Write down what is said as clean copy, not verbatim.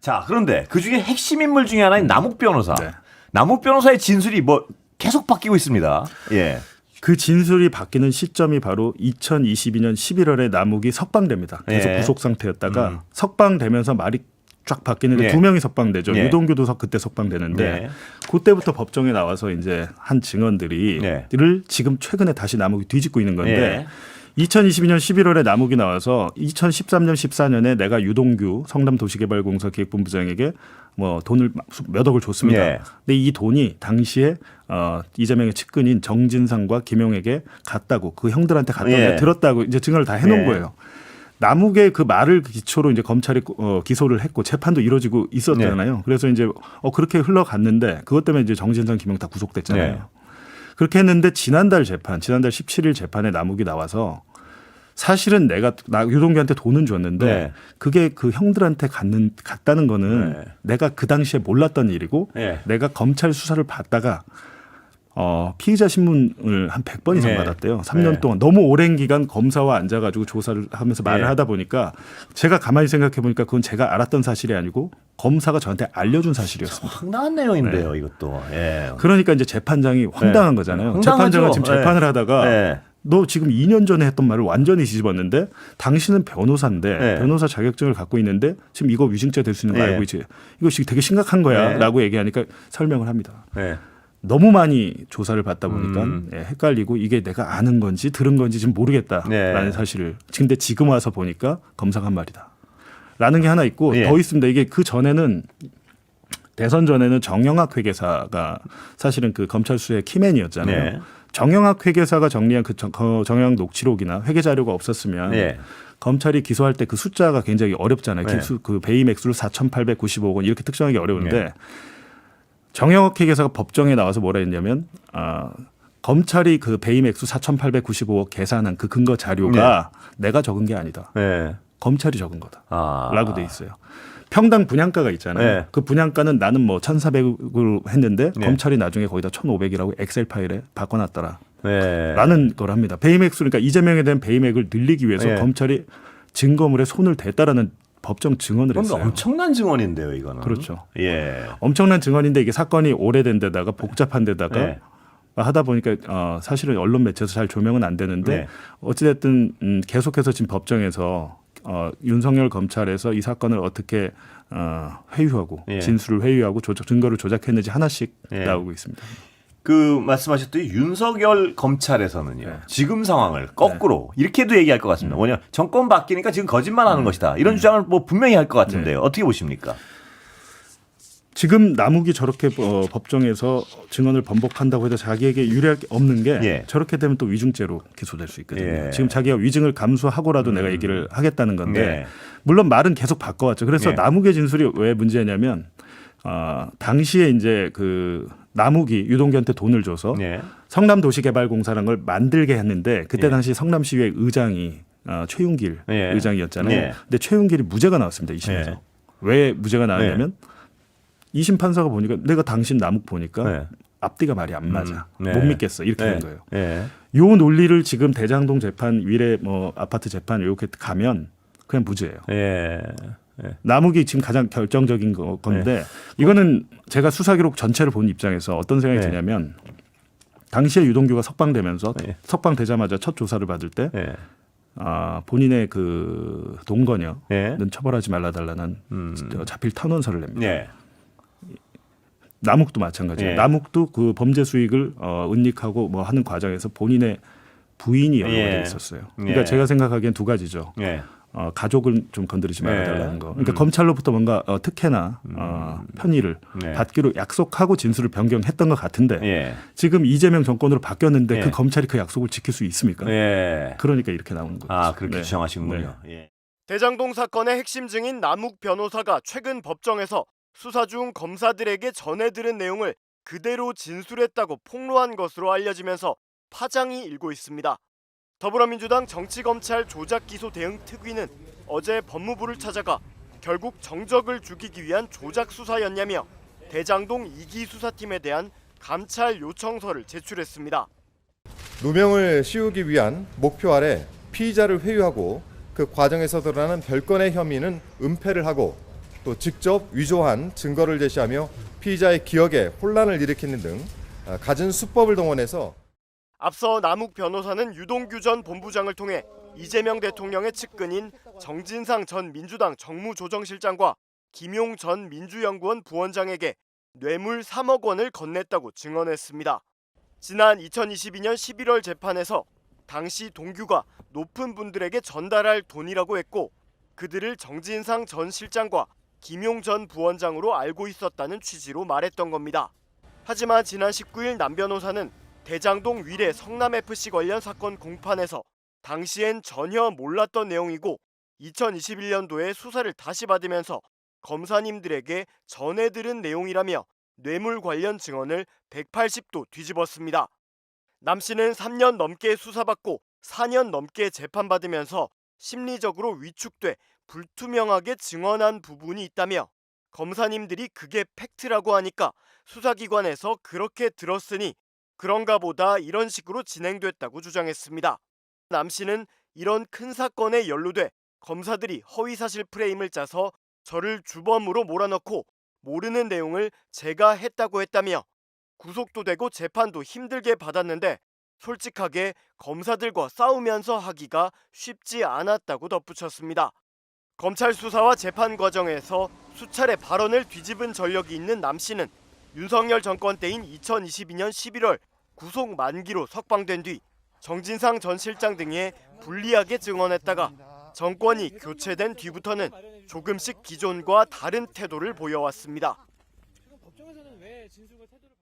자, 그런데 그중에 핵심 인물 중에 하나인 남욱 변호사. 네. 남욱 변호사의 진술이 뭐 계속 바뀌고 있습니다. 예. 그 진술이 바뀌는 시점이 바로 2022년 11월에 남욱이 석방됩니다. 계속 예. 구속 상태였다가 석방되면서 말이 쫙 바뀌는데 예. 두 명이 석방되죠. 예. 유동규도 그때 석방되는데 예. 그때부터 법정에 나와서 이제 한 증언들이 예. 를 지금 최근에 다시 남욱이 뒤집고 있는 건데 예. 2022년 11월에 남욱이 나와서 2013년 14년에 내가 유동규 성남도시개발공사 기획본부장에게 뭐 돈을 몇 억을 줬습니다. 예. 근데 이 돈이 당시에 이재명의 측근인 정진상과 김용에게 갔다고 그 형들한테 갔다고 예. 들었다고 이제 증언을 다 해놓은 예. 거예요. 남욱의 그 말을 기초로 이제 검찰이 기소를 했고 재판도 이루어지고 있었잖아요. 그래서 이제 그렇게 흘러갔는데 그것 때문에 이제 정진상, 김용 다 구속됐잖아요. 예. 그렇게 했는데 지난달 17일 재판에 남욱이 나와서 사실은 내가 유동규한테 돈은 줬는데 네. 그게 그 형들한테 갔다는 거는 네. 내가 그 당시에 몰랐던 일이고 네. 내가 검찰 수사를 받다가 피의자 신문을 한 100번 이상 네. 받았대요. 3년 네. 동안 너무 오랜 기간 검사와 앉아가지고 조사를 하면서 말을 네. 하다 보니까 제가 가만히 생각해 보니까 그건 제가 알았던 사실이 아니고 검사가 저한테 알려준 사실이었습니다. 황당한 내용인데요, 이것도. 예. 그러니까 이제 재판장이 황당한 거잖아요. 황당하죠. 재판장은 지금 재판을 하다가 예. 너 지금 2년 전에 했던 말을 완전히 뒤집었는데 당신은 변호사인데 네. 변호사 자격증을 갖고 있는데 지금 이거 위증죄 될 수 있는 거 네. 알고 있지. 이거 지금 되게 심각한 거야 네. 라고 얘기하니까 설명을 합니다. 예. 너무 많이 조사를 받다 보니까 헷갈리고 이게 내가 아는 건지 들은 건지 지금 모르겠다라는 네. 사실을. 근데 지금 와서 보니까 검사가 한 말이다. 라는 게 하나 있고 예. 더 있습니다. 이게 그 전에는 대선 전에는 정영학 회계사가 사실은 그 검찰 수사의 키맨이었잖아요. 네. 정영학 회계사가 정리한 그 정영학 녹취록이나 회계 자료가 없었으면 예. 검찰이 기소할 때 그 숫자가 굉장히 어렵잖아요. 네. 그 배임 액수를 4,895억 원 이렇게 특정하기 어려운데 네. 정영학 회계사가 법정에 나와서 뭐라 했냐면 검찰이 그 배임 액수 4,895억 계산한 그 근거 자료가 내가 적은 게 아니다. 예. 검찰이 적은 거다. 아. 라고 돼 있어요. 평당 분양가가 있잖아요. 네. 그 분양가는 나는 뭐 1,400으로 했는데 네. 검찰이 나중에 거기다 1,500이라고 엑셀 파일에 바꿔놨더라. 예. 라는 걸 합니다. 배임액수 그러니까 이재명에 대한 배임액을 늘리기 위해서 네. 검찰이 증거물에 손을 댔다라는 법정 증언을 그건 했어요. 엄청난 증언인데요, 이거는. 그렇죠. 예. 엄청난 증언인데 이게 사건이 오래된 데다가 복잡한 데다가 네. 하다 보니까 사실은 언론 매체에서 잘 조명은 안 되는데 네. 어찌됐든 계속해서 지금 법정에서 윤석열 검찰에서 이 사건을 어떻게 회유하고 예. 진술을 회유하고 증거를 조작했는지 하나씩 예. 나오고 있습니다. 그 말씀하셨듯이 윤석열 검찰에서는요. 네. 지금 상황을 거꾸로 이렇게도 얘기할 것 같습니다. 뭐냐 정권 바뀌니까 지금 거짓말하는 것이다. 이런 주장을 뭐 분명히 할 것 같은데요. 어떻게 보십니까? 지금 남욱이 저렇게 법정에서 증언을 번복한다고 해도 자기에게 유리할 게 없는 게 예. 저렇게 되면 또 위증죄로 기소될 수 있거든요. 예. 지금 자기가 위증을 감수하고라도 내가 얘기를 하겠다는 건데 네. 물론 말은 계속 바꿔왔죠. 그래서 예. 남욱의 진술이 왜 문제냐면 당시에 이제 그 남욱이 유동규한테 돈을 줘서 예. 성남도시개발공사라는 걸 만들게 했는데 그때 예. 당시 성남시의회 의장이 최윤길 예. 의장이었잖아요. 예. 근데 최윤길이 무죄가 나왔습니다. 2심에서. 예. 왜 무죄가 나왔냐면 2심 판사가 보니까 내가 당신 남욱 보니까 네. 앞뒤가 말이 안 맞아. 네. 못 믿겠어. 이렇게 네. 된 거예요. 예. 요 논리를 지금 대장동 재판 위례 뭐 아파트 재판 이렇게 가면 그냥 무죄예요. 예. 예. 남욱이 지금 가장 결정적인 건데 이거는 제가 수사 기록 전체를 본 입장에서 어떤 생각이 네. 드냐면 당시에 유동규가 석방되면서 네. 석방되자마자 첫 조사를 받을 때 예. 본인의 그 동거녀는 예. 처벌하지 말라달라는 자필 탄원서를 냅니다. 예. 남욱도 마찬가지예요. 예. 남욱도 그 범죄 수익을 은닉하고 뭐 하는 과정에서 본인의 부인이 연루가 예. 있었어요. 그러니까 예. 제가 생각하기엔 두 가지죠. 예. 가족을 좀 건드리지 말아달라는 예. 거. 그러니까 검찰로부터 뭔가 특혜나 편의를 네. 받기로 약속하고 진술을 변경했던 것 같은데 예. 지금 이재명 정권으로 바뀌었는데 예. 그 검찰이 그 약속을 지킬 수 있습니까? 예. 그러니까 이렇게 나오는 거죠. 아, 그렇게 네. 주장하시는군요. 네. 예. 대장동 사건의 핵심 증인 남욱 변호사가 최근 법정에서 수사 중 검사들에게 전해 들은 내용을 그대로 진술했다고 폭로한 것으로 알려지면서 파장이 일고 있습니다. 더불어민주당 정치검찰 조작기소 대응 특위는 어제 법무부를 찾아가 결국 정적을 죽이기 위한 조작 수사였냐며 대장동 2기 수사팀에 대한 감찰 요청서를 제출했습니다. 누명을 씌우기 위한 목표 아래 피의자를 회유하고 그 과정에서 드러나는 별건의 혐의는 은폐를 하고 또 직접 위조한 증거를 제시하며 피의자의 기억에 혼란을 일으키는 등 갖은 수법을 동원해서 앞서 남욱 변호사는 유동규 전 본부장을 통해 이재명 대통령의 측근인 정진상 전 민주당 정무조정실장과 김용 전 민주연구원 부원장에게 뇌물 3억 원을 건넸다고 증언했습니다. 지난 2022년 11월 재판에서 당시 동규가 높은 분들에게 전달할 돈이라고 했고 그들을 정진상 전 실장과 김용 전 부원장으로 알고 있었다는 취지로 말했던 겁니다. 하지만 지난 19일 남 변호사는 대장동 위례 성남FC 관련 사건 공판에서 당시엔 전혀 몰랐던 내용이고 2021년도에 수사를 다시 받으면서 검사님들에게 전해들은 내용이라며 뇌물 관련 증언을 180도 뒤집었습니다. 남 씨는 3년 넘게 수사받고 4년 넘게 재판받으면서 심리적으로 위축돼 불투명하게 증언한 부분이 있다며 검사님들이 그게 팩트라고 하니까 수사기관에서 그렇게 들었으니 그런가 보다 이런 식으로 진행됐다고 주장했습니다. 남 씨는 이런 큰 사건에 연루돼 검사들이 허위사실 프레임을 짜서 저를 주범으로 몰아넣고 모르는 내용을 제가 했다고 했다며 구속도 되고 재판도 힘들게 받았는데 솔직하게 검사들과 싸우면서 하기가 쉽지 않았다고 덧붙였습니다. 검찰 수사와 재판 과정에서 수차례 발언을 뒤집은 전력이 있는 남 씨는 윤석열 정권 때인 2022년 11월 구속 만기로 석방된 뒤 정진상 전 실장 등에 불리하게 증언했다가 정권이 교체된 뒤부터는 조금씩 기존과 다른 태도를 보여왔습니다. 법정에서는 왜 진술과 태도를